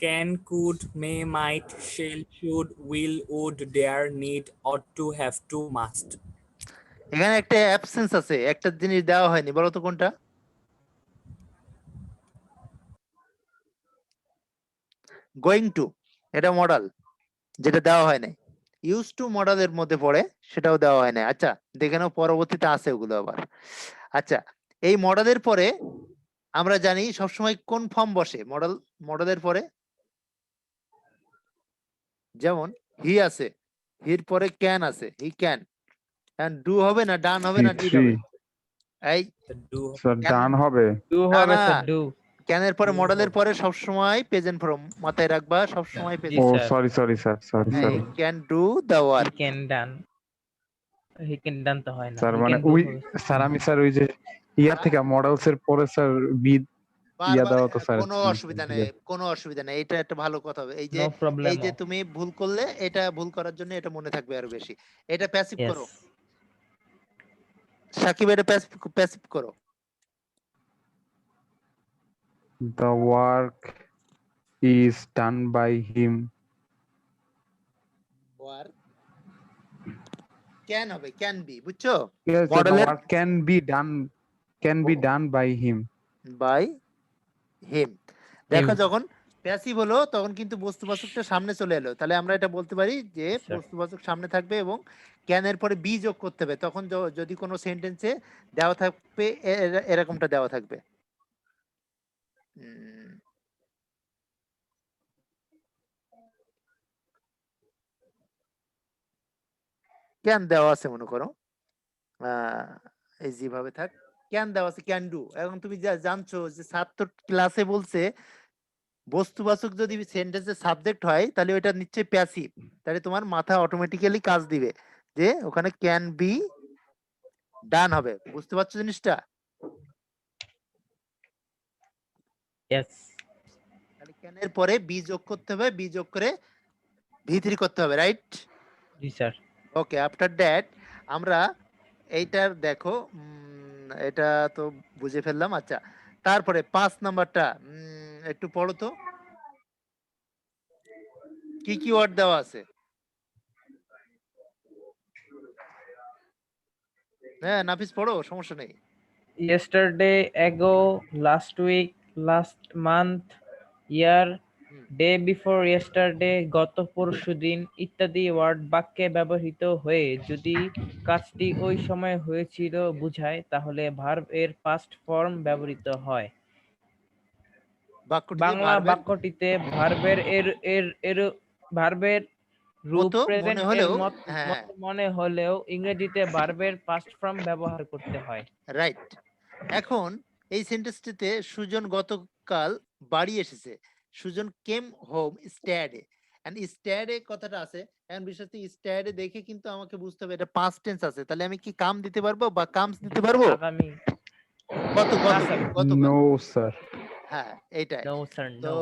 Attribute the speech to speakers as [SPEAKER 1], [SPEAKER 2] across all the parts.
[SPEAKER 1] can, could, may, might, shall, should, will, would, dare, need, ought to, have to, must.
[SPEAKER 2] এখানে একটা absence আছে, একটা জিনিস দেওয়া হয়নি, বলো তো কোনটা? গোয়িং টু, এটা মডাল, যেটা দেওয়া হয় নাই। ইউজ টু মডেলের মধ্যে পড়ে, সেটাও দেওয়া হয় নাই। আচ্ছা দেখে নাও, পরবর্তীতে আছে ওগুলো আবার। আচ্ছা, এই মডেলের পরে আমরা জানি সবসময় কোন ফর্ম বসে মডেল, মডেলের পরে? যেমন হি আছে, হির পরে ক্যান আছে, হি ক্যান। ডু হবে না, ডান হবে না, ডিড
[SPEAKER 3] থ্রি
[SPEAKER 2] হবে? এই
[SPEAKER 1] Do
[SPEAKER 3] স্যার
[SPEAKER 2] can-
[SPEAKER 3] ডান হবে।
[SPEAKER 4] ডু
[SPEAKER 2] না
[SPEAKER 4] হবে
[SPEAKER 2] না,
[SPEAKER 4] স্যার, ডু।
[SPEAKER 2] ক্যানের পরে
[SPEAKER 1] Do
[SPEAKER 2] মডেলের
[SPEAKER 1] হবে।
[SPEAKER 2] পরে সবসময় প্রেজেন্ট ফর্ম মাথায় রাখবা, সবসময়
[SPEAKER 4] জি
[SPEAKER 3] ও
[SPEAKER 2] present.
[SPEAKER 4] Sir.
[SPEAKER 3] Sorry sorry sir, sorry
[SPEAKER 2] হ্যাঁ,
[SPEAKER 3] sorry
[SPEAKER 2] can do the
[SPEAKER 4] he
[SPEAKER 2] work.
[SPEAKER 4] Can done, he can done তো হয় না,
[SPEAKER 3] স্যার।
[SPEAKER 4] হি
[SPEAKER 3] মানে
[SPEAKER 4] ক্যান ডু
[SPEAKER 3] ওই
[SPEAKER 4] হবে।
[SPEAKER 3] স্যার আমি স্যার ওই যে ইয়া থেকে মডেলস এর পরে স্যার বি ইয়া
[SPEAKER 2] বারবার
[SPEAKER 3] দেওয়া তো স্যার
[SPEAKER 2] কোনো অসুবিধা নেই, কোনো অসুবিধা নেই, এটা একটা ভালো কথা হবে। এই যে
[SPEAKER 4] নো প্রবলেম।
[SPEAKER 2] এই যে তুমি ভুল করলে, এটা ভুল করার জন্য এটা মনে থাকবে আরো বেশি। এটা প্যাসিভ
[SPEAKER 4] ইয়েস।
[SPEAKER 2] করো সাকিব, এটা প্যাসিভ করো।
[SPEAKER 3] The work is done by him.
[SPEAKER 2] Work can হবে, ক্যান বি, বুঝছো?
[SPEAKER 3] দ্য
[SPEAKER 2] মডেলের
[SPEAKER 3] work can be done by him.
[SPEAKER 2] By him. দেখো যখন প্যাসিভ হলো তখন কিন্তু বস্তুবাচকটা সামনে চলে এলো, তাহলে আমরা এটা বলতে পারি যে
[SPEAKER 4] Sir.
[SPEAKER 2] বস্তুবাচক সামনে থাকবে এবং ক্যানের পরে বি যোগ করতে হবে। তখন যদি কোনো সেন্টেন্সে দেওয়া থাকবে এরকমটা দেওয়া থাকবে। ক্যান দেওয়া আছে মনে করো, এই যেভাবে থাক, ক্যান দেওয়া আছে, ক্যান ডু। এখন তুমি জানছো যে ছাত্র ক্লাসে বলছে বস্তুবাচক যদি সেন্টেন্সের সাবজেক্ট হয় তাহলে ওটা নিশ্চয়ই প্যাসিভ, তাহলে তোমার মাথা অটোমেটিক্যালি কাজ দিবে যে ওখানে ক্যান বি ডান হবে। বুঝতে পারছো জিনিসটা?
[SPEAKER 4] ইয়েস।
[SPEAKER 2] তাহলে ক্যানের পরে বি যোগ করতে হবে, বি যোগ করে ভি3 করতে হবে, right?
[SPEAKER 4] G sir.
[SPEAKER 2] Okay, after that আমরা এইটার দেখো, এটা তো বুঝে ফেললাম। আচ্ছা, তারপরে 5 নাম্বারটা একটু পড়ো তো, কি কি ওয়ার্ড দেওয়া আছে? হ্যাঁ নাফিস পড়ো, সমস্যা নেই।
[SPEAKER 4] ইয়েস্টারডে, এগো, লাস্ট উইক, লাস্ট মান্থ, ইয়ার, ডে বিফোর ইয়েস্টারডে, গত পরশুদিন ইত্যাদি ওয়ার্ড বাক্যে ব্যবহৃত হয়ে যদি কাজটি ওই সময় হয়েছিল বোঝায় তাহলে ভার্ব এর পাস্ট ফর্ম ব্যবহৃত হয়। বাংলা বাক্যটিতে ভার্বের ভার্বের রূপ প্রেজেন্ট এর মতো মনে হলেও ইংরেজিতে ভার্বের পাস্ট ফর্ম ব্যবহার করতে হয়।
[SPEAKER 2] রাইট। এখন এই সেন্টেন্সটিতে সুজন গতকাল বাড়ি এসেছে। সুজন কেম হোম স্ট্যাডে, এন্ড স্ট্যাডে কথাটা আছে। এখন বিশেষ করে স্ট্যাডে দেখে কিন্তু আমাকে বুঝতে হবে এটা পাস্ট টেন্স আছে, তাহলে আমি কি কাম দিতে পারবো বা কামস দিতে পারবো?
[SPEAKER 4] আগামী।
[SPEAKER 2] গত
[SPEAKER 3] নো স্যার।
[SPEAKER 2] হ্যাঁ এইটাই।
[SPEAKER 4] নো স্যার,
[SPEAKER 2] তো
[SPEAKER 4] নো।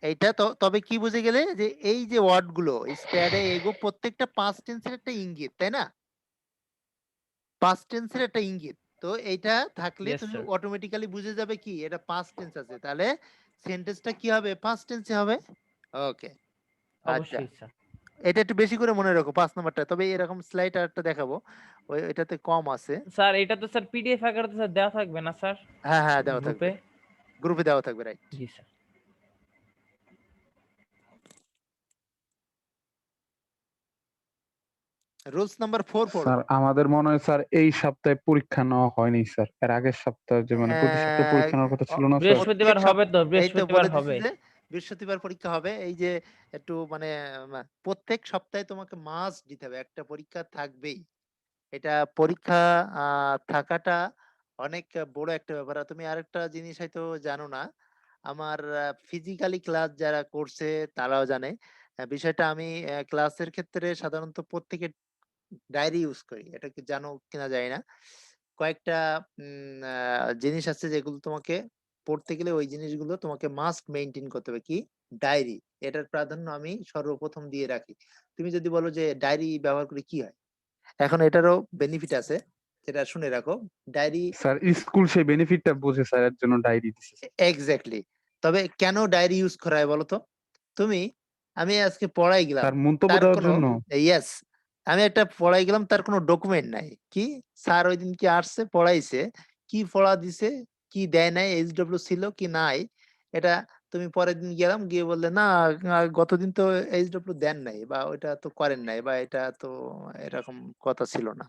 [SPEAKER 2] এইটা তো তবে কি বুঝে গেলে যে এই যে ওয়ার্ড গুলো স্ট্যাডে এগো প্রত্যেকটা পাস্ট টেন্সের একটা ইঙ্গিত, তাই না? পাস্ট টেন্সের একটা ইঙ্গিত। তো এইটা থাকলে
[SPEAKER 4] Yes,
[SPEAKER 2] তুমি
[SPEAKER 4] sir.
[SPEAKER 2] অটোমেটিক্যালি বুঝে যাবে কি এটা পাস্ট টেন্স আছে, তাহলে সেন্টেন্সটা কি হবে? পাস্ট টেন্সে হবে। ওকে, আচ্ছা,
[SPEAKER 4] অবশ্যই স্যার।
[SPEAKER 2] এটা একটু বেশি করে মনে রাখো 5 নাম্বারটা। তবে এরকম স্লাইড আরেকটা দেখাবো, ওই এটাতে কম আছে।
[SPEAKER 4] স্যার এটা তো স্যার পিডিএফ আকারে তো স্যার দেওয়া থাকবে না স্যার?
[SPEAKER 2] হ্যাঁ হ্যাঁ দেওয়া থাকবে,
[SPEAKER 4] গ্রুপে।
[SPEAKER 2] গ্রুপে দেওয়া থাকবে, রাইট।
[SPEAKER 4] জি স্যার।
[SPEAKER 2] রুলস নাম্বার 4 পড়ো।
[SPEAKER 3] স্যার আমাদের মনে হয় স্যার এই সপ্তাহে পরীক্ষা নেওয়া হয়নি স্যার, এর আগের সপ্তাহে যে মানে প্রতি সপ্তাহে পরীক্ষা নেওয়ার কথা ছিল না স্যার?
[SPEAKER 4] বৃহস্পতিবার হবে তো,
[SPEAKER 2] এই তো
[SPEAKER 4] বৃহস্পতিবার
[SPEAKER 2] বলে
[SPEAKER 4] হবে।
[SPEAKER 2] দিছি যে বৃহস্পতিবার পরীক্ষা হবে। এই যে একটু মানে প্রত্যেক সপ্তাহে তোমাকে মাস্ট দিতে হবে, একটা পরীক্ষা থাকবেই। এটা পরীক্ষা থাকাটা অনেক বড় একটা ব্যাপার। আর তুমি আরেকটা জিনিস হয়তো জানো না, আমার ফিজিক্যালি ক্লাস যারা করছে তারাও জানে বিষয়টা। আমি ক্লাসের ক্ষেত্রে সাধারণত প্রত্যেকের ডায়েরি ইউজ করি, এটা কি জানো কিনা জানি না। কয়েকটা জিনিস আছে যেগুলো তোমাকে পড়তে গেলে ওই জিনিসগুলো তোমাকে মাস্ট মেইনটেইন করতে হবে। কি? ডায়েরি। এটার প্রাধান্য আমি সর্বপ্রথম দিয়ে রাখি। তুমি যদি বলো যে ডায়েরি ব্যবহার করে কি হয়, এখন এটারও বেনিফিট আছে, যেটা শুনে রাখো। ডায়েরি
[SPEAKER 3] স্যার স্কুল সেই বেনিফিটটা বুঝে স্যার এর জন্য ডায়েরি দিছে।
[SPEAKER 2] এক্স্যাক্টলি। তবে কেন ডায়েরি ইউজ করা হয় বলো তো? তুমি আমি আজকে পড়াই গেলাম,
[SPEAKER 3] স্যার মন্তব্য
[SPEAKER 2] তার
[SPEAKER 3] দেওয়ার
[SPEAKER 2] কোনো
[SPEAKER 3] জন্য।
[SPEAKER 2] ইয়েস, আমি একটা পড়াই গেলাম, তার কোনো ডকুমেন্ট নাই। কি স্যার ওই দিন কি আসছে পড়াইছে, কি পড়া দিছে, কি দেয় নাই, এইচডব্লিউ ছিল কি নাই, এটা তুমি পরের দিন গেলাম, গিয়ে বললে না গতদিন তো এইচডব্লিউ দেন নাই, বা ওইটা তো করেন নাই, বা এটা তো এরকম কথা ছিল না,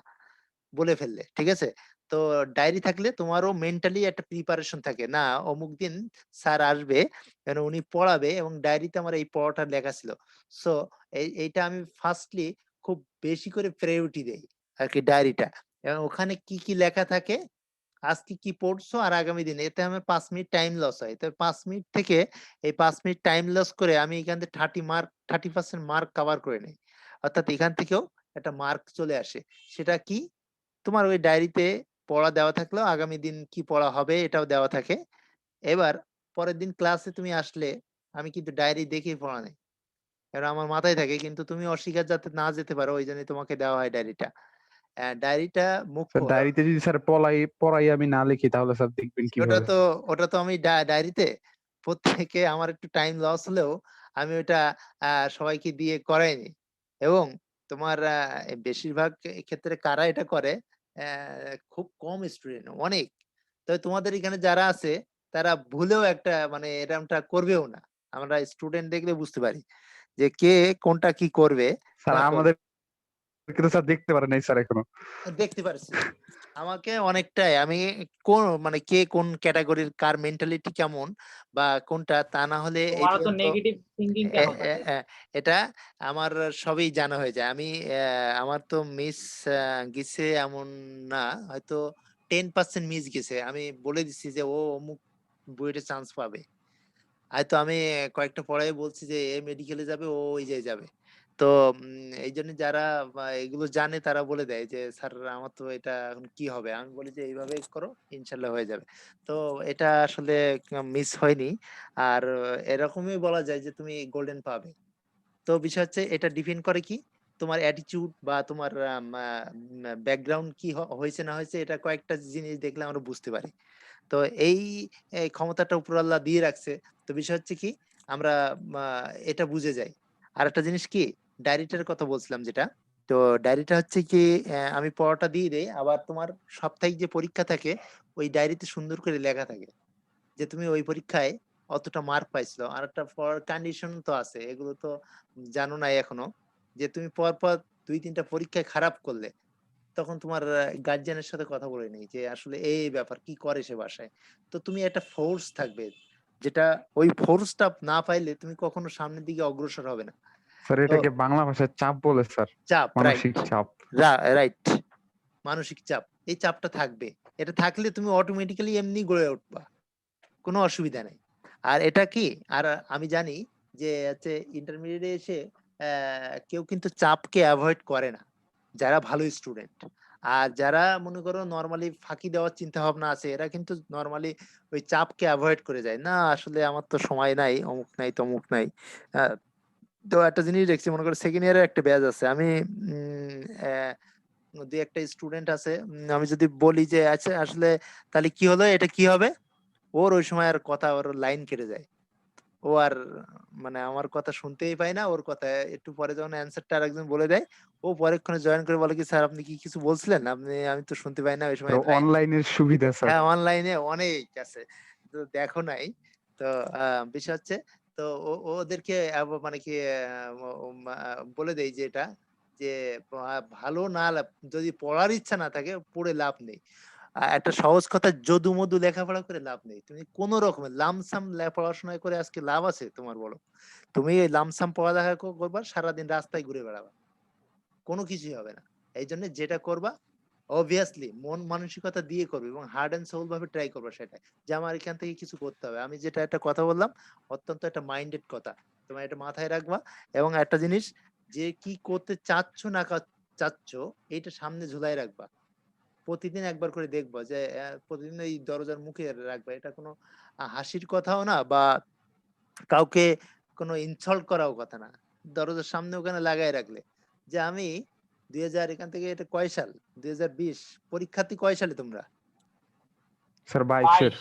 [SPEAKER 2] বলে ফেললে। ঠিক আছে? তো ডায়েরি থাকলে তোমারও মেন্টালি একটা প্রিপারেশন থাকে, না অমুক দিন স্যার আসবে, কারণ উনি পড়াবে, এবং ডায়েরিতে আমার এই পড়াটা লেখা ছিল। সো এইটা আমি ফার্স্টলি খুব বেশি করে প্রায়োরিটি দেই আর কি ডায়েরিটা, এবং ওখানে কি কি লেখা থাকে, আজকে কি পড়ছো আর আগামী দিনে, এতে আমার 5 মিনিট টাইম লস হয়। তো 5 মিনিট থেকে এই 5 মিনিট টাইম লস করে আমি এখান থেকে 30% মার্ক কভার করে নেই। অর্থাৎ এখান থেকেও একটা মার্ক চলে আসে। সেটা কি, তোমার ওই ডায়েরিতে পড়া দেওয়া থাকলেও আগামী দিন কি পড়া হবে এটাও দেওয়া থাকে। এবার পরের দিন ক্লাসে তুমি আসলে আমি কিন্তু ডায়েরি দেখেই পড়া নেই, এবার আমার মাথায় থাকে, কিন্তু তুমি অস্বীকার যাতে না যেতে পারো ওই জন্য তোমাকে দেওয়া হয় ডায়েরিটা। ডায়েরিটা মুখ্য।
[SPEAKER 3] স্যার ডায়েরিতে যদি স্যার পড়াই আমি না লিখি তাহলে স্যার দেখবেন
[SPEAKER 2] ওটা
[SPEAKER 3] কিভাবে?
[SPEAKER 2] তো ওটা তো আমি ডায়েরিতে প্রত্যেকে আমার একটু টাইম লস হলেও আমি ওটা সবাইকে দিয়ে করাইনি। এবং তোমার বেশিরভাগ ক্ষেত্রে কারা এটা করে, খুব কম স্টুডেন্ট, অনেক। তবে তোমাদের এখানে যারা আছে তারা ভুলেও একটা মানে এরকমটা করবেও না। আমরা স্টুডেন্ট দেখলে বুঝতে পারি যে কে কোনটা কি করবে।
[SPEAKER 3] স্যার
[SPEAKER 2] বা
[SPEAKER 3] আমাদের কিন্তু স্যার দেখতে পারে নাই স্যার এখনো।
[SPEAKER 2] দেখতে পারছি আমাকে অনেকটাই আমি কোন মানে কে কোন ক্যাটাগরির, কার মেন্টালিটি কেমন বা কোনটা, তা না হলে এই
[SPEAKER 4] তোমারও তো
[SPEAKER 2] পর্যন্ত
[SPEAKER 4] নেগেটিভ থিঙ্কিং কেন থাকে?
[SPEAKER 2] এটা আমার সবই জানা হয়ে যায়। আমি আমার তো মিস গেছে এমন না, হয়তো 10% মিস গেছে, আমি বলে দিচ্ছি যে ও অমুক বুয়েটে চান্স পাবে। হয়তো আমি কয়েকটা পড়াই বলছি যে এ মেডিকেলে যাবে, ও ওই জায়গায় যাবে। তো এই জন্য যারা এগুলো জানে তারা বলে দেয় যে স্যার আমার তো এটা এখন কি হবে, আমি বলি যে এইভাবে করো ইনশাল্লাহ হয়ে যাবে। তো এটা আসলে মিস হয়নি। আর এরকমই বলা যায় যে তুমি গোল্ডেন পাবে। তো বিষয় হচ্ছে এটা ডিপেন্ড করে কি তোমার অ্যাটিটিউড বা তোমার ব্যাকগ্রাউন্ড কি হয়েছে না হয়েছে, এটা কয়েকটা জিনিস দেখলে আমরা বুঝতে পারি। তো এই ক্ষমতাটা উপরআল্লাহ দিয়ে রাখছে। তো বিষয় হচ্ছে কি আমরা এটা বুঝে যাই। আরেকটা জিনিস কি, ডায়েরিটার কথা বলছিলাম যেটা, তো ডায়েরিটা হচ্ছে কি আমি পড়াটা দিয়ে দেই, আবার তোমার সাপ্তাহিক যে পরীক্ষা থাকে ওই ডায়েরিতে সুন্দর করে লেখা থাকে যে তুমি ওই পরীক্ষায় অতটা মার্ক পাইছিল। আর একটা ফর কন্ডিশন তো আছে, এগুলো তো জানো না এখনো, যে তুমি পরপর 2-3টা পরীক্ষায় খারাপ করলে তখন তোমার গার্জিয়ানের সাথে কথা বলে নেই যে আসলে এই ব্যাপার কি করে সে বাসায়। তো তুমি একটা ফোর্স থাকবে, যেটা ওই ফোর্সটা না পাইলে তুমি কখনো সামনের দিকে অগ্রসর হবে না।
[SPEAKER 3] স্যার
[SPEAKER 2] তো
[SPEAKER 3] এটাকে বাংলা ভাষায় চাপ বলে স্যার,
[SPEAKER 2] চাপ,
[SPEAKER 3] মানসিক
[SPEAKER 2] রাইট,
[SPEAKER 3] চাপ।
[SPEAKER 2] রাইট, মানসিক চাপ, এই চাপটা থাকবে। এটা থাকলে তুমি অটোমেটিক্যালি এমনি গড়ে উঠবা, কোনো অসুবিধা নেই। আর এটা কি, আর আমি জানি যে হচ্ছে ইন্টারমিডিয়েটে এসে কেউ কিন্তু চাপকে অ্যাভয়েড করে না, যারা ভালো স্টুডেন্ট। আর যারা মনে করো নরমালি ফাঁকি দেওয়ার চিন্তা ভাবনা আছে, এরা কিন্তু নরমালি ওই চাপকে অ্যাভয়েড করে যায়, না আসলে আমার তো সময় নাই, অমুক নাই তমুক নাই। আহ, তো একটা জিনিস দেখছি, মনে করো সেকেন্ড ইয়ারের একটা ব্যাচ আছে, আমি দুই একটা স্টুডেন্ট আছে, আমি যদি বলি যে আচ্ছা আসলে তাহলে কি হলো, এটা কি হবে, ওর ওই সময় আর কথা, ওর লাইন কেটে যায়। ও আর মানে আমার কথা শুনতেই পায় না, ওর কথা একটু পরে যখন অ্যান্সারটা আরেকজন বলে দেয়, ও পরেক্ষণে জয়েন করে বলে কি স্যার আপনি কি কিছু বলছিলেন, আমি তো শুনতে পাই না ওই সময় লাইন।
[SPEAKER 3] অনলাইনের সুবিধা স্যার।
[SPEAKER 2] হ্যাঁ অনলাইনে অনেক আছে, তো দেখো নাই। তো বিষয় হচ্ছে, তো ওদেরকে মানে কি বলে দেই যে এটা, যে ভালো না যদি পড়ার ইচ্ছা না থাকে পড়ে লাভ নেই। একটা সহজ কথা, যদু মধু লেখাপড়া করে লাভ নেই। তুমি কোন রকমের লামসাম পড়াশোনা করে আজকে লাভ আছে তোমার, বলো? তুমি এই লামসাম পড়ালেখা করবা, সারাদিন রাস্তায় ঘুরে বেড়াবা, কোনো কিছুই হবে না। এই জন্য যেটা করবা অবভিয়াসলি মন মানসিকতা দিয়ে করবে, এবং হার্ড এন্ড সোল ভাবে ট্রাই করবে সেটা, যে আমার এখান থেকে কিছু করতে হবে। আমি যেটা একটা কথা বললাম, অত্যন্ত একটা মাইন্ডেড কথা, তোমার এটা মাথায় রাখবা। এবং একটা জিনিস, যে কি করতে চাচ্ছ না চাচ্ছ, এইটা সামনে ঝুলাই রাখবা। প্রতিদিন একবার করে দেখবা যে প্রতিদিন এই দরজার মুখে রাখবা। এটা কোনো হাসির কথাও না, বা কাউকে কোনো ইনসাল্ট করাও কথা না। দরজার সামনে ওখানে লাগাই রাখলে যে আমি 2000 এখান থেকে, এটা কয় সাল, 2020 পরীক্ষার্থী কয় সালে তোমরা?
[SPEAKER 3] স্যার 22-এর।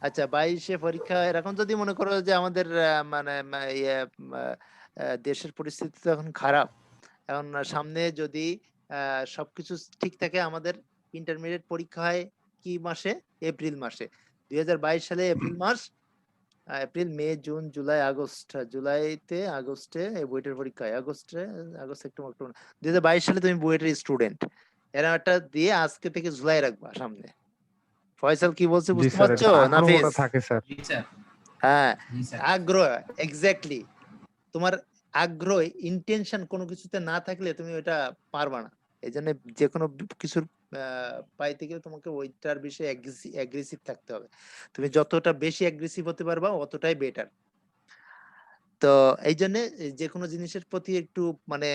[SPEAKER 2] আচ্ছা 22-এ পরীক্ষা, এখন যদি মনে করো যে আমাদের মানে দেশের পরিস্থিতি তো এখন খারাপ, এখন সামনে যদি সবকিছু ঠিক থাকে, আমাদের ইন্টারমিডিয়েট পরীক্ষা হয় কি মাসে? এপ্রিল মাসে। 2022 সালে এপ্রিল মাস, এপ্রিল, মে, জুন, জুলাই, আগস্ট। জুলাইতে, আগস্টে এই বুয়েটের পরীক্ষা হয়। August, September, October. 2022 সালে তুমি বুয়েটের স্টুডেন্ট, এরকম একটা দিয়ে আজকে থেকে জুলাই রাখবা সামনে। ফয়সাল কি বলছে
[SPEAKER 3] জি
[SPEAKER 2] বুঝতে
[SPEAKER 3] স্যার,
[SPEAKER 2] পারছো?
[SPEAKER 3] আগ্রহটা
[SPEAKER 2] নাফিস?
[SPEAKER 3] থাকে স্যার।
[SPEAKER 5] জি স্যার।
[SPEAKER 2] হ্যাঁ,
[SPEAKER 5] জি স্যার।
[SPEAKER 2] আগ্রহ, এক্স্যাক্টলি। তোমার আগ্রহ, ইন্টেনশন কোনো কিছুতে না থাকলে তুমি ওটা পারবা না। এই জন্য যে কোনো কিছুর পাইতে গেলে তোমাকে ওইটার বিষয়ে অ্যাগ্রেসিভ থাকতে হবে। তুমি যতটা বেশি অ্যাগ্রেসিভ হতে পারবা অতটাই বেটার। তো এই জন্য যে কোনো জিনিসের প্রতি একটু মানে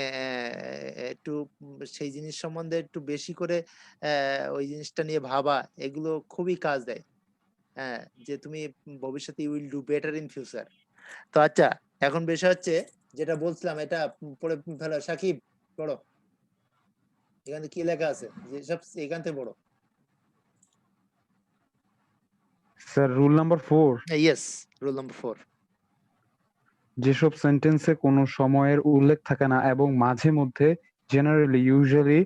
[SPEAKER 2] একটু সেই জিনিস সম্বন্ধে একটু বেশি করে ওই জিনিসটা নিয়ে ভাবা, এগুলো খুবই কাজ দেয়। হ্যাঁ, যে তুমি ভবিষ্যতে you will do better in future. তো আচ্ছা, এখন বিষয় হচ্ছে যেটা বলছিলাম, এটা পড়ে ফেলো। সাকিব, পড়ো। এখানে কি লেখা আছে? যেসব এখান থেকে পড়ো।
[SPEAKER 3] Sir rule number 4,
[SPEAKER 2] yes, rule number 4।
[SPEAKER 3] যেসব সেন্টেন্সে কোনো সময়ের উল্লেখ থাকে না এবং মাঝে মধ্যে generally, usually,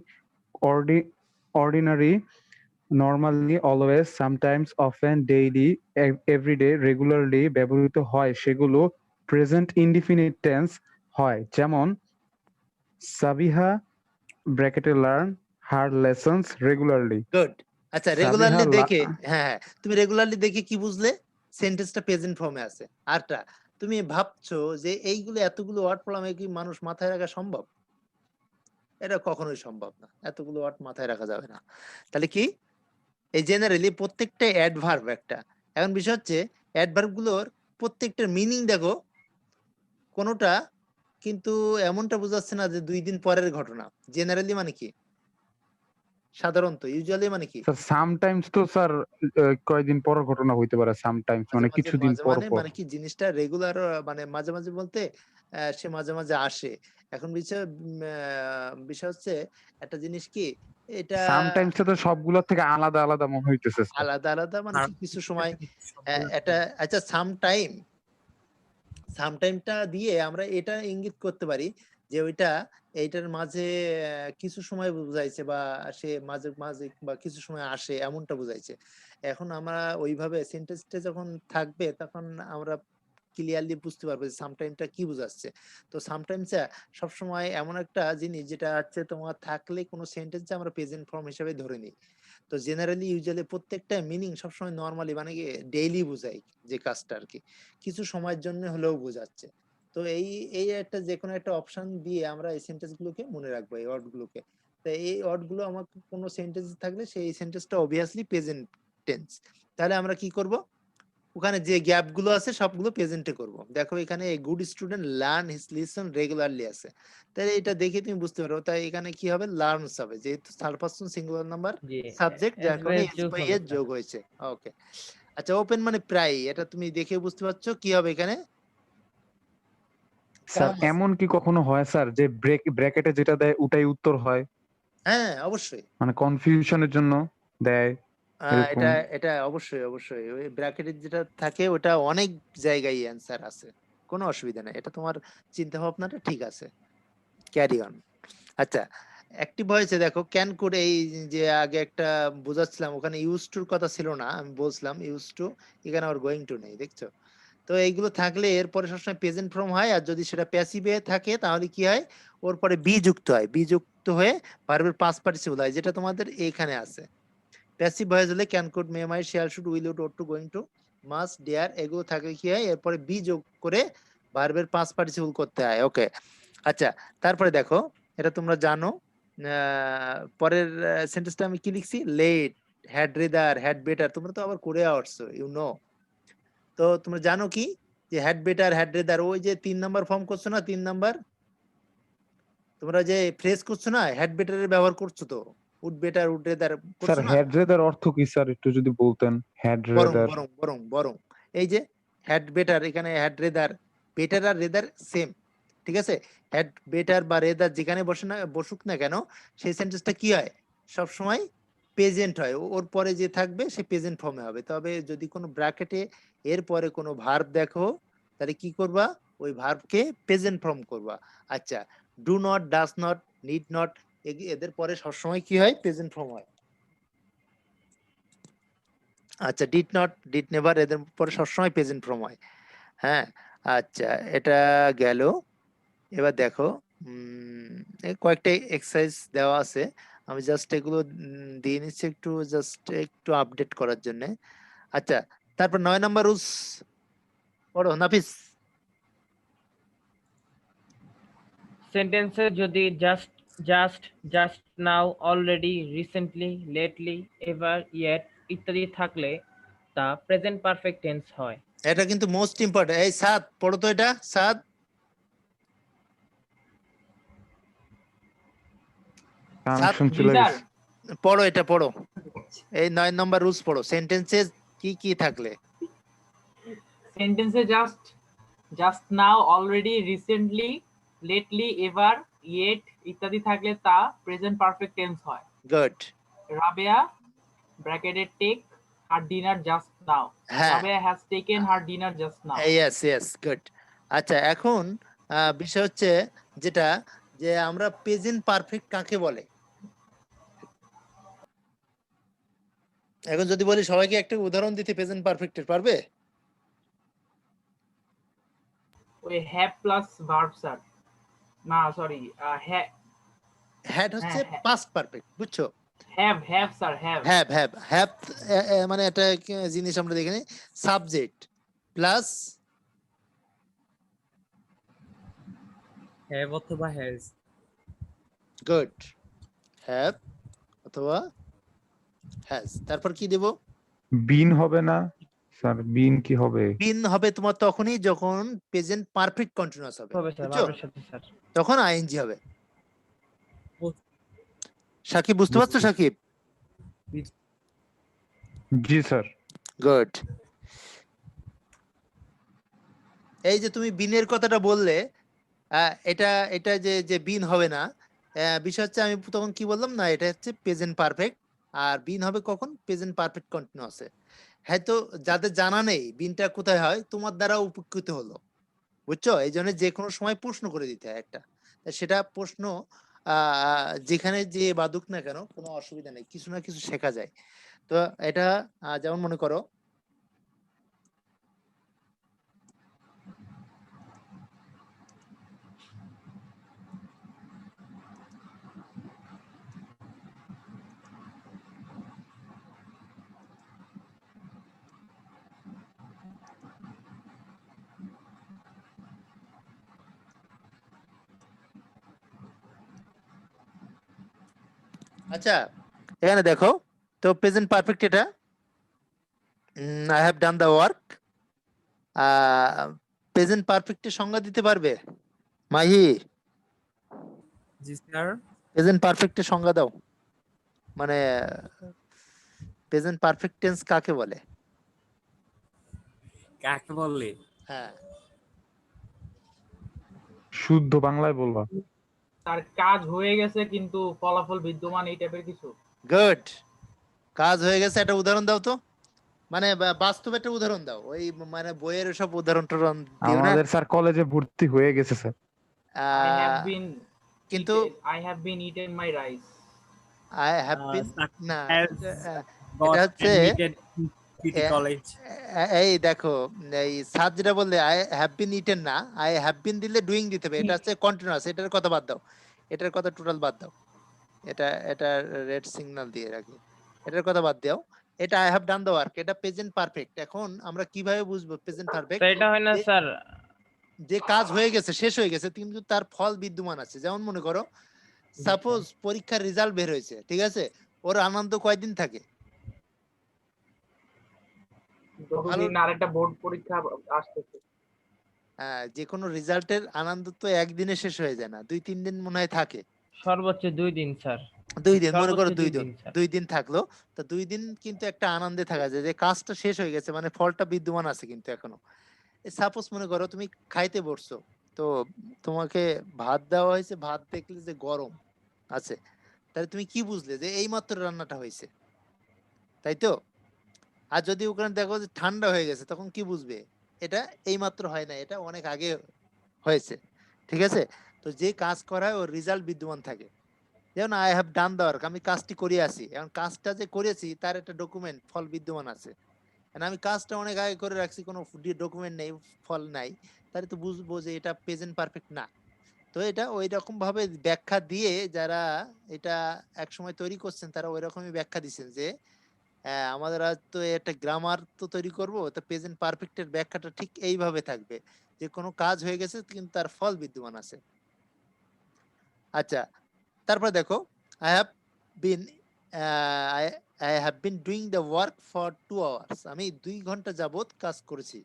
[SPEAKER 3] ordinary, normally, always, sometimes, often, daily, everyday, regularly ব্যবহৃত হয় সেগুলো প্রেজেন্ট ইনডিফিনিট টেন্স হয়। যেমন সাবিহা ব্র্যাকেটে লার্ন হার লেসন্স রেগুলারলি।
[SPEAKER 2] গুড। আচ্ছা,
[SPEAKER 3] সাবিহা
[SPEAKER 2] রেগুলারলি দেখে, হ্যাঁ হ্যাঁ, তুমি রেগুলারলি দেখে কি বুঝলে? সেন্টেন্সটা প্রেজেন্ট ফর্মে আছে। আরটা তুমি ভাবছো যে এইগুলো এতগুলো ওয়ার্ড পড়লাম, কি মানুষ মাথায় রাখা সম্ভব? এটা কখনোই সম্ভব না, এতগুলো ওয়ার্ড মাথায় রাখা যাবে না। তাহলে কি, এই জেনারেলি প্রত্যেকটা অ্যাডভার্ব একটা। এখন বিষয় হচ্ছে অ্যাডভার্ব গুলোর প্রত্যেকটার মিনিং দেখো, কোনোটা কিন্তু এমনটা বোঝাচ্ছে না যে 2 দিন পরের ঘটনা। জেনারেলি মানে কি? সাধারণত, ইউজুয়ালি মানে কি?
[SPEAKER 3] স্যার সামটাইমস তো স্যার কয়েকদিন পর ঘটনা হইতে পারে, সামটাইমস
[SPEAKER 2] মাঝে
[SPEAKER 3] মানে
[SPEAKER 2] মাঝে,
[SPEAKER 3] কিছুদিন
[SPEAKER 2] মাঝে
[SPEAKER 3] পর
[SPEAKER 2] মানে
[SPEAKER 3] পর।
[SPEAKER 2] মানে কি জিনিসটা রেগুলার, মানে মাঝে মাঝে বলতে সে মাঝে মাঝে আসে। এখন বিষয় হচ্ছে একটা জিনিস কি, এটা
[SPEAKER 3] সামটাইমস তো সবগুলোর থেকে আলাদা আলাদা মনে হইতেছে স্যার।
[SPEAKER 2] আলাদা আলাদা মানে
[SPEAKER 1] আর
[SPEAKER 2] কি কিছু সময়
[SPEAKER 1] সম্পূর্ণ
[SPEAKER 2] এটা। আচ্ছা, সামটাইমটা দিয়ে আমরা এটা ইঙ্গিত করতে পারি যে ওইটা এইটার মাঝে কিছু সময় বুঝাইছে, বা সে মাঝে মাঝে বা কিছু সময় আসে, এমনটা বুঝাইছে। এখন আমরা ওইভাবে সেন্টেন্সটা যখন থাকবে তখন আমরা ক্লিয়ারলি বুঝতে পারবো যে সামটাইমটা কি বুঝাচ্ছে। তো সামটাইমসটা সবসময় এমন একটা জিনিস যেটা হচ্ছে তোমার থাকলে কোনো সেন্টেন্স আমরা প্রেজেন্ট ফর্ম হিসেবে ধরে নিই। তো জেনারেলি, ইউজুয়ালি প্রত্যেকটা মিনিং সবসময় নরমালি মানে কি ডেইলি বোঝায়, যে কাজটা আর কি কিছু সময়ের জন্য হলেও বোঝাচ্ছে। তো এই এই একটা যে কোনো একটা অপশন দিয়ে আমরা এই সেন্টেন্স গুলোকে মনে রাখবো, এই ওয়ার্ড গুলোকে। তো এই ওয়ার্ড গুলো আমার কোনো সেন্টেন্স থাকলে সেই সেন্টেন্সটা অবভিয়াসলি প্রেজেন্ট টেন্স। তাহলে আমরা কি করব, ওখানে যে গ্যাপ গুলো আছে সবগুলো প্রেজেন্টে করব। দেখো এখানে a good student learn his lesson regularly আছে, তাহলে এটা দেখে তুমি বুঝতে পারো। তাই এখানে কি হবে, লার্নস হবে, যেহেতু থার্ড পারসন সিঙ্গুলার নাম্বার
[SPEAKER 4] জি,
[SPEAKER 2] সাবজেক্ট, যার কারণে
[SPEAKER 4] এসবের
[SPEAKER 2] এস
[SPEAKER 4] যোগ
[SPEAKER 2] বাই
[SPEAKER 4] হবে
[SPEAKER 2] এর
[SPEAKER 4] স্যার।
[SPEAKER 2] যোগ হয়েছে। ওকে। আচ্ছা, ওপেন মানে প্রায়, এটা তুমি দেখে বুঝতে পারছো কি হবে এখানে?
[SPEAKER 3] স্যার
[SPEAKER 2] কাম আছে।
[SPEAKER 3] এমন কি কখনো হয় স্যার যে ব্র্যাকেটে যেটা দেয় ওটাই উত্তর হয়,
[SPEAKER 2] হ্যাঁ, অবশ্যই।
[SPEAKER 3] মানে কনফিউশনের জন্য দেয় এরকম?
[SPEAKER 2] এটা এটা অবশ্যই অবশ্যই ওই ব্র্যাকেটের যেটা থাকে ওটা অনেক জায়গায় অ্যান্সার আছে, কোনো অসুবিধা নাই। এটা তোমার চিন্তা ভাবনাটা ঠিক আছে, ক্যারি অন। আচ্ছা, অ্যাক্টিভ হয়েছে দেখো, ক্যান কুড, এই যে আগে একটা বোঝাচ্ছিলাম ওখানে ইউজ টুর কথা ছিল না, আমি বলছিলাম ইউজ টু, এখানে আবার গোয়িং টু নেই, দেখছো? তো এইগুলো থাকলে এরপরে সবসময় প্রেজেন্ট ফর্ম হয়, আর যদি সেটা প্যাসিভে থাকে তাহলে কি হয়, ওর পরে বি যুক্ত হয়, বি যুক্ত হয়ে ভার্বের পাস্ট পার্টিসিপল হয়, যেটা তোমাদের এইখানে আছে। প্যাসিভ ভয়েস হলে can could may might shall should will would ought to going to must dare, এগুলো থাকলে কি হয়, এরপরে বি যোগ করে ভার্বের পাস্ট পার্টিসিপল করতে হয়। ওকে। আচ্ছা, তারপরে দেখো, এটা তোমরা জানো, পরের সেন্টেন্সটা আমি কি লিখছি, let, had rather, had better, তোমরা তো আবার করে আসছো, ইউ নো। তো তোমরা জানো কি, যে হ্যাড বেটার, হ্যাড রেদার, ওই যে 3 নাম্বার ফর্ম করছো না, 3 নাম্বার তোমরা যে ফ্রেজ করছো না, হ্যাড বেটারের ব্যবহার করছো তো, would better, would rather
[SPEAKER 3] sir
[SPEAKER 2] করছো না।
[SPEAKER 3] হেড রেদার অর্থ কি স্যার, একটু যদি বলতেন? হেড
[SPEAKER 2] বরং
[SPEAKER 3] রেদার
[SPEAKER 2] বরং বরং বরং এই যে হ্যাড বেটার, এখানে হ্যাড রেদার, বেটার আর রেদার সেম, ঠিক আছে? হ্যাড বেটার বা রেদার যেখানে বসে না বসুক না কেন, সেই সেন্টেন্সটা কি হয়, সব সময় প্রেজেন্ট হয়, ওর পরে যে থাকবে সে প্রেজেন্ট ফর্মে হবে। তবে যদি কোনো ব্র্যাকেটে এর পরে কোনো ভার্ব দেখো তাহলে কি করবা, ওই ভার্বকে প্রেজেন্ট ফর্ম করবা। আচ্ছা, do not, does not, need not, এদের পরে সবসময় কি হয়, প্রেজেন্ট ফর্ম হয়। আচ্ছা, ডিড নট, ডিড নেভার, এদের পরে সবসময় প্রেজেন্ট ফর্ম হয়। হ্যাঁ, আচ্ছা, এটা গেল। এবার দেখো এই কয়েকটা এক্সারসাইজ দেওয়া আছে, আমি জাস্ট এগুলো দিয়ে নিচ্ছি একটু, জাস্ট একটু আপডেট করার জন্য। আচ্ছা, তারপর 9 নাম্বার রুলস পড়ো নাফিস।
[SPEAKER 4] সেন্টেন্সে যদি just, just, just now, already, recently, lately, ever, yet ইত্যাদি থাকলে তা প্রেজেন্ট পারফেক্ট টেন্স হয়।
[SPEAKER 2] এটা কিন্তু মোস্ট ইম্পর্টেন্ট। এই সাদ পড়ো তো, এটা সাদ
[SPEAKER 3] কানেকশন
[SPEAKER 4] জি
[SPEAKER 3] চলে
[SPEAKER 4] স্যার।
[SPEAKER 3] গেছে।
[SPEAKER 2] পড়ো, এটা পড়ো, এই 9 নাম্বার রুলস পড়ো। সেন্টেন্সে কি কি থাকলে,
[SPEAKER 5] সেন্টেন্সে just, just now, already, recently, lately, ever, yet ইত্যাদি থাকলে তা প্রেজেন্ট পারফেক্ট টেন্স হয়।
[SPEAKER 2] Good.
[SPEAKER 5] Rabeya bracketed take her dinner just now,
[SPEAKER 2] হ্যাঁ,
[SPEAKER 5] Rabeya has taken her dinner just now.
[SPEAKER 2] Yes yes, good. আচ্ছা, এখন বিষয় হচ্ছে যেটা, যে আমরা প্রেজেন্ট পারফেক্ট কাকে বলে। এখন যদি বলি সবাইকে একটা উদাহরণ দিতে প্রেজেন্ট পারফেক্টের, পারবে?
[SPEAKER 5] ওই হ্যাভ প্লাস ভার্ব স্যার, না সরি,
[SPEAKER 2] হ্যাড হচ্ছে
[SPEAKER 5] হ্যাঁ।
[SPEAKER 2] পাস্ট পারফেক্ট, বুঝছো?
[SPEAKER 5] Have sir, have.
[SPEAKER 2] Have have have, মানে একটা জিনিস আমরা দেখে নিই, সাবজেক্ট প্লাস
[SPEAKER 1] হ্যাভ অথবা হ্যাজ।
[SPEAKER 2] গুড, হ্যাভ অথবা হ্যাজ, তারপর কি দেব?
[SPEAKER 3] বিন হবে না স্যার? বিন কি হবে?
[SPEAKER 2] বিন হবে তোমার তখনই যখন প্রেজেন্ট পারফেক্ট কন্টিনিউয়াস হবে,
[SPEAKER 4] হবে স্যার,
[SPEAKER 2] বুঝছো?
[SPEAKER 4] ভার্বের সাথে স্যার।
[SPEAKER 2] তখন আইএনজি হবে।
[SPEAKER 1] বুঝ-
[SPEAKER 2] সাকিব বুঝতে পারছো?
[SPEAKER 3] বুঝছি।
[SPEAKER 2] সাকিব,
[SPEAKER 3] জি স্যার।
[SPEAKER 2] গুড। এই যে তুমি বিনের কথাটা বললে, এটা এটা যে যে বিন হবে না, বিষয় হচ্ছে আমি তখন কি বললাম না, এটা হচ্ছে প্রেজেন্ট পারফেক্ট। আর বিন হবে কখন? প্রেজেন্ট পারফেক্ট কন্টিনিউয়াসে। হয়তো যাদের জানা নেই বিনটা কোথায় হয়, তোমার দ্বারা উপকৃত হলো, বুঝছো? এই জন্য যে কোনো সময় প্রশ্ন করে দিতে হয় একটা, তা সেটা প্রশ্ন যেখানে যে বাদুক না কেন কোনো অসুবিধা নেই, কিছু না কিছু শেখা যায়। তো এটা যেমন মনে করো, আচ্ছা এখানে দেখো তো প্রেজেন্ট পারফেক্ট, এটা I have done the work. Present পারফেক্টের সংজ্ঞা দিতে পারবে মাহি?
[SPEAKER 1] জি স্যার।
[SPEAKER 2] প্রেজেন্ট পারফেক্টের সংজ্ঞা দাও, মানে প্রেজেন্ট পারফেক্ট টেন্স কাকে বলে?
[SPEAKER 1] কাকে বললে?
[SPEAKER 2] হ্যাঁ,
[SPEAKER 3] শুদ্ধ বাংলায় বলবা।
[SPEAKER 5] তার কাজ হয়ে গেছে কিন্তু ফলাফল বিদ্যমান, এই টাইপের কিছু।
[SPEAKER 2] গুড। কাজ হয়ে গেছে, একটা উদাহরণ দাও তো, মানে বাস্তব একটা উদাহরণ দাও, ওই মানে বইয়ের সব উদাহরণ টরণ দিও না।
[SPEAKER 3] আমাদের স্যার কলেজে ভর্তি হয়ে গেছে স্যার।
[SPEAKER 5] I have
[SPEAKER 2] আহ,
[SPEAKER 5] been
[SPEAKER 2] কিন্তু
[SPEAKER 5] I have been eaten my rice.
[SPEAKER 2] I have been,
[SPEAKER 1] Success
[SPEAKER 2] না
[SPEAKER 1] has
[SPEAKER 2] এটা
[SPEAKER 1] got
[SPEAKER 2] হচ্ছে
[SPEAKER 1] admitted to City
[SPEAKER 2] এ-
[SPEAKER 1] College.
[SPEAKER 2] এই দেখো, এই সাদ যেটা বললে আই হ্যাভ বিন ইটেন না, আই হ্যাভ বিন দিলে ডুইং দিতে হবে, এটা হচ্ছে কন্টিনিউয়াস, এটার কথা বাদ দাও, এটার কথা টোটাল বাদ দাও, এটা রেড সিগন্যাল দিয়ে রাখি, এটার কথা বাদ দাও। এটা I have done the work, এটা প্রেজেন্ট পারফেক্ট। এখন আমরা কিভাবে বুঝবো প্রেজেন্ট পারফেক্ট?
[SPEAKER 4] স্যার এটা হয় না স্যার?
[SPEAKER 2] যে কাজ হয়ে গেছে, শেষ হয়ে গেছে, কিন্তু তার ফল বিদ্যমান আছে। যেমন মনে করো সাপোজ পরীক্ষার রেজাল্ট বের হয়েছে, ঠিক আছে, ওর আনন্দ কয়দিন থাকে?
[SPEAKER 5] যতদিন আরেকটা বোর্ড পরীক্ষা আসতেছে।
[SPEAKER 2] যে কোনো রেজাল্টের আনন্দ তো একদিনে শেষ হয়ে যায় না, 2-3 দিন মনে হয় থাকে।
[SPEAKER 4] সর্বোচ্চ 2 দিন স্যার।
[SPEAKER 2] 2 দিন, মনে করো
[SPEAKER 4] সর্বোচ্চ
[SPEAKER 2] 2
[SPEAKER 4] 2
[SPEAKER 2] দিন,
[SPEAKER 4] দিন স্যার।
[SPEAKER 2] 2 দিন থাকলো, তো 2 দিন কিন্তু একটা আনন্দে থাকা যায় যে কাজটা শেষ হয়ে গেছে, মানে ফলটা বিদ্যমান আছে কিন্তু এখনো। সাপোজ মনে করো তুমি খাইতে বসছো, তো তোমাকে ভাত দেওয়া হয়েছে, ভাত দেখলে যে গরম আছে, তাহলে তুমি কি বুঝলে যে এই মাত্র রান্নাটা হয়েছে? তাই তো? আর যদি ওখানে দেখো যে ঠান্ডা হয়ে গেছে তখন কি বুঝবে এটা এইমাত্র হয় না, এটা অনেক আগে হয়েছে। ঠিক আছে? তো যে কাজ করা হয় ওর রেজাল্ট বিদ্যমান থাকে। যেমন I have done the work, আমি কাজটি করে আসি, এখন কাজটা যে করেছি তার একটা ডকুমেন্ট ফল বিদ্যমান আছে। আমি কাজটা অনেক আগে করে রাখছি, কোনো ডকুমেন্ট নেই, ফল নাই, তাহলে তো বুঝবো যে এটা প্রেজেন্ট পারফেক্ট না। তো এটা ওই রকম ভাবে ব্যাখ্যা দিয়ে যারা এটা একসময় তৈরি করছেন তারা ওই রকমই ব্যাখ্যা দিচ্ছেন যে আমাদের আজ তো একটা গ্রামার তো তৈরি করব, তো প্রেজেন্ট পারফেক্টের ব্যাখ্যাটা ঠিক এইভাবে থাকবে যে কোনো কাজ হয়ে গেছে কিন্তু তার ফল বিদ্যমান আছে। আচ্ছা, তারপর দেখো I have been I have been doing the work for 2 hours, আমি 2 ঘন্টা যাবত কাজ করেছি।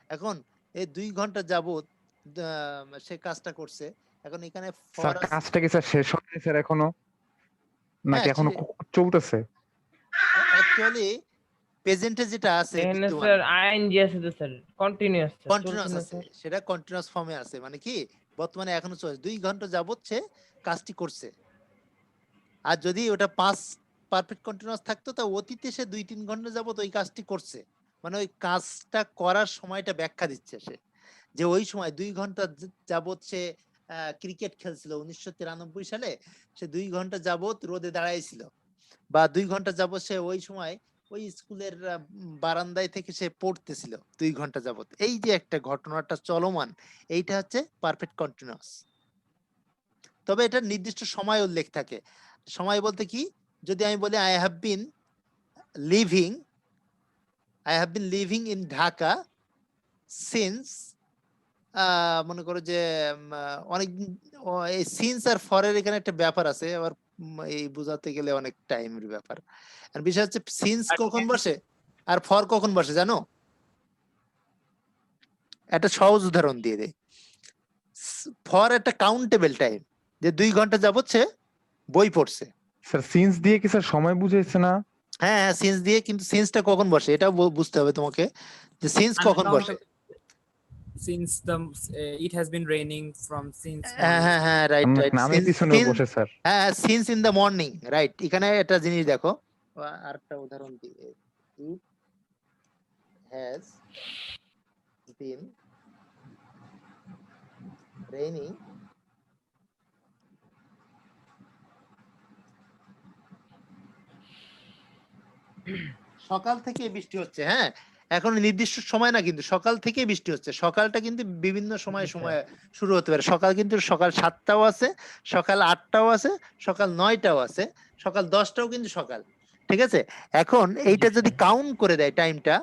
[SPEAKER 2] এখন এই 2 ঘন্টা যাবত সে কাজটা করছে। এখন এখানে
[SPEAKER 3] স্যার
[SPEAKER 2] ফর
[SPEAKER 3] কাজটা কি স্যার শেষ হয়নি স্যার এখনো, নাকি
[SPEAKER 2] হ্যাঁ
[SPEAKER 3] এখনো চলতেছে?
[SPEAKER 2] অ্যাকচুয়ালি প্রেজেন্টে যেটা আছে
[SPEAKER 4] এখানে
[SPEAKER 2] বিদ্যমান
[SPEAKER 4] স্যার আইএনজি আছে তো স্যার, কন্টিনিউয়াস স্যার, চলছে
[SPEAKER 2] কন্টিনিউয়াস
[SPEAKER 4] না
[SPEAKER 2] আছে,
[SPEAKER 4] স্যার?
[SPEAKER 2] সেটা কন্টিনিউয়াস ফর্মে আছে, মানে কি বর্তমানে এখনো চলছে, 2 ঘন্টা যাবত সে কাজটি করছে। আর যদি ওটা 5 পারফেক্ট কন্টিনিউয়াস থাকতো তা অতীতে সে 2-3 ঘন্টা যাবত ওই কাজটি করছে, মানে ওই কাজটা করার সময়টা ব্যাখ্যা দিচ্ছে সে, যে ওই সময় 2 ঘন্টা যাবত সে ক্রিকেট খেলছিল 1993 সালে, সে 2 ঘন্টা যাবত রোদে দাঁড়াইছিল, বা 2 ঘন্টা যাবত সে ওই সময় ওই স্কুলের বারান্দায় থেকে সে পড়তেছিল 2 ঘন্টা যাবত। এই যে একটা ঘটনাটা চলমান, এইটা হচ্ছে পারফেক্ট কন্টিনিউয়াস। তবে এটা নির্দিষ্ট সময় উল্লেখ থাকে। সময় বলতে কি, যদি আমি বলি I have been living in Dhaka since, মনে করো যে অনেক এই সিন্স আর ফরের এখানে একটা ব্যাপার আছে, আবার এই বোঝাতে গেলে অনেক টাইমের ব্যাপার। আর বিষয় হচ্ছে সিন্স কখন বসে আর ফর কখন বসে জানো? একটা সহজ উদাহরণ দিয়ে দেয়। ফর একটা কাউন্টেবল টাইম, যে 2 ঘন্টা যাবত সে বই পড়ছে।
[SPEAKER 3] স্যার সিন্স দিয়ে কি স্যার সময় বুঝাইছে না?
[SPEAKER 2] হ্যাঁ হ্যাঁ, সিন্স দিয়ে, কিন্তু সিন্সটা কখন বসে এটা বুঝতে হবে তোমাকে, যে সিন্স কখন বসে।
[SPEAKER 1] Since it has been raining from since
[SPEAKER 2] হ্যাঁ
[SPEAKER 1] morning.
[SPEAKER 2] হ্যাঁ হ্যাঁ, রাইট রাইট,
[SPEAKER 3] নামের পিছনে বসে স্যার।
[SPEAKER 2] হ্যাঁ since in the morning, right. এখানে একটা জিনিস দেখো, আরেকটা উদাহরণ দিই, ইট হ্যাজ বিন রেইনিং সকাল থেকে বৃষ্টি হচ্ছে। হ্যাঁ, এখন নির্দিষ্ট সময় না, কিন্তু সকাল থেকে বৃষ্টি হচ্ছে। সকালটা কিন্তু বিভিন্ন সময় সময় শুরু হতে পারে। সকাল কিন্তু সকাল 7টাও আছে, সকাল 8টাও আছে, সকাল 9টাও আছে, সকাল 10টাও কিন্তু সকাল। ঠিক আছে? এখন এইটা যদি কাউন্ট করে দেয় টাইমটা,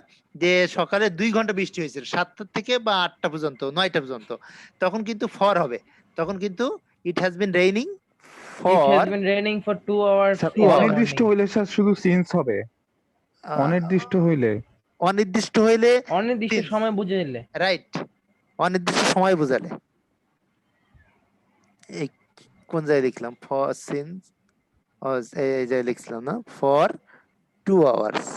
[SPEAKER 2] যে সকালে 2 ঘন্টা বৃষ্টি হয়েছিল 7টা থেকে বা 8টা পর্যন্ত, 9টা পর্যন্ত, তখন কিন্তু ফর হবে, তখন কিন্তু it has been raining
[SPEAKER 4] It
[SPEAKER 2] for
[SPEAKER 4] has been raining for 2 hours
[SPEAKER 3] sir
[SPEAKER 4] in the
[SPEAKER 3] অনির্দিষ্ট
[SPEAKER 4] morning.
[SPEAKER 3] হইলে স্যার শুধু সিন্স হবে, অনির্দিষ্ট হইলে
[SPEAKER 2] অনির্দিষ্ট হইলে
[SPEAKER 4] অনির্দিষ্ট
[SPEAKER 2] since,
[SPEAKER 4] সময় বুঝে দিলে।
[SPEAKER 2] রাইট, অনির্দিষ্ট সময় বোঝালে। এই কোন জায়গায় লিখলাম, ফর সিন্স, এই জায়গায় লিখছিলাম না, ফর 2 আওয়ার্স,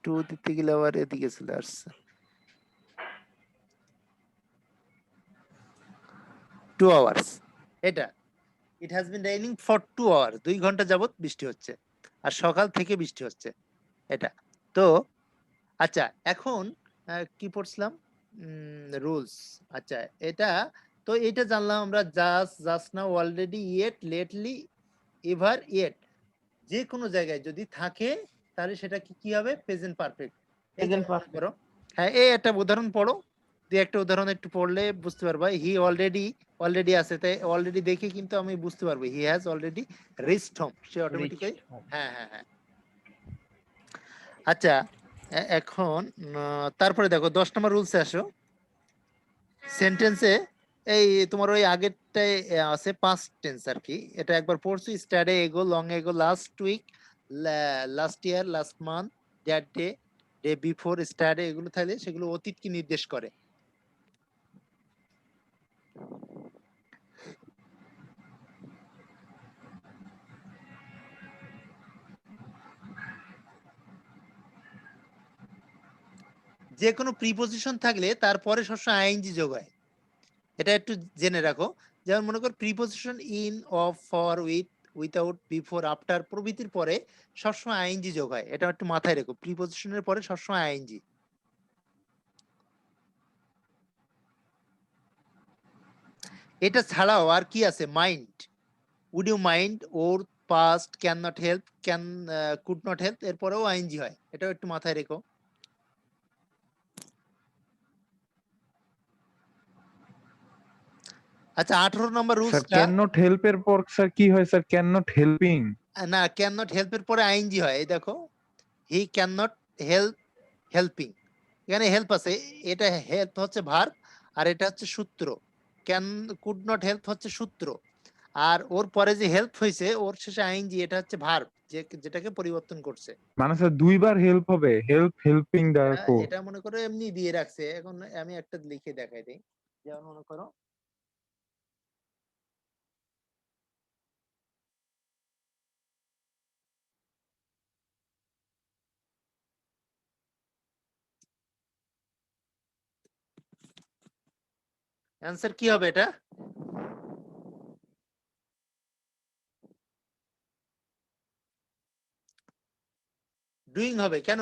[SPEAKER 2] 2 দিতে গেলে আবার এদিকে চলে আসছে, 2 আওয়ার্স। এটা it has been raining for 2 hours, 2 ঘন্টা যাবত বৃষ্টি হচ্ছে, আর সকাল থেকে বৃষ্টি হচ্ছে, এটা। তো আচ্ছা, এখন কি পড়ছিলাম, রুলস। আচ্ছা, এটা তো এটা জানলাম আমরা, just now, already, yet, lately, ever, yet, যে কোনো জায়গায় যদি থাকে তাহলে সেটা কি হবে, প্রেজেন্ট পারফেক্ট।
[SPEAKER 4] Present perfect.
[SPEAKER 2] করো, হ্যাঁ, এই একটা উদাহরণ পড়ো, দুই একটা উদাহরণ একটু পড়লে বুঝতে পারবা। হি অলরেডি আছে, তাই অলরেডি দেখে কিন্তু আমি বুঝতে পারবো he has already reached home, say automatically.
[SPEAKER 4] Reached home.
[SPEAKER 2] হ্যাঁ হ্যাঁ হ্যাঁ। আচ্ছা, এখন তারপরে দেখো 10 নম্বর রুলসে আসো। সেন্টেন্সে এই তোমার ওই আগেরটাই আছে পাস্ট টেন্স আর কি, এটা একবার পড়ছো, স্টাডে ago, long ago, last week, last year, last month, that day, day before, yesterday, এগুলো থাকলে সেগুলো অতীতকে নির্দেশ করে। যে কোনো প্রিপোজিশন থাকলে তারপরে সবসময় আইএনজি যোগ হয়, এটা একটু জেনে রাখো। যেমন মনে করো preposition in, of, for, with, without, before, after প্রভৃতির পরে সবসময় আইএনজি যোগ হয়, এটা একটু মাথায় রেখো। প্রিপজিশনের পরে সবসময় আইএনজি। এটা ছাড়াও আর কি আছে? Mind, would you mind, or, past, can not help, can, could not help, এরপরেও আইএনজি হয়, এটাও একটু মাথায় রেখো। আচ্ছা 18 নম্বর
[SPEAKER 3] স্যার
[SPEAKER 2] রুলসটা,
[SPEAKER 3] ক্যান নট হেল্প এর পর স্যার কি হয় স্যার? Can not helping.
[SPEAKER 2] না ক্যান নট হেল্পের পরে আইএনজি হয়। এই দেখো, he can not help helping, এখানে হেল্প আছে, এটা হেল্প হচ্ছে ভার্ব আর এটা হচ্ছে সূত্র। ক্যান, কুড নট হেল্প হচ্ছে সূত্র, আর ওর পরে যে হেল্প হয়েছে ওর শেষে আইএনজি, এটা হচ্ছে ভার্ব যেটাকে পরিবর্তন করছে।
[SPEAKER 3] মানে স্যার দুইবার হেল্প হবে, হেল্প, হেল্পিং, দ্যারফোর।
[SPEAKER 2] এটা মনে করো এমনি দিয়ে রাখছে, এখন আমি একটা লিখে দেখাই দিই। যেমন মনে করো, অ্যান্সার কি হবে? এটা ডুইং হবে। কেন?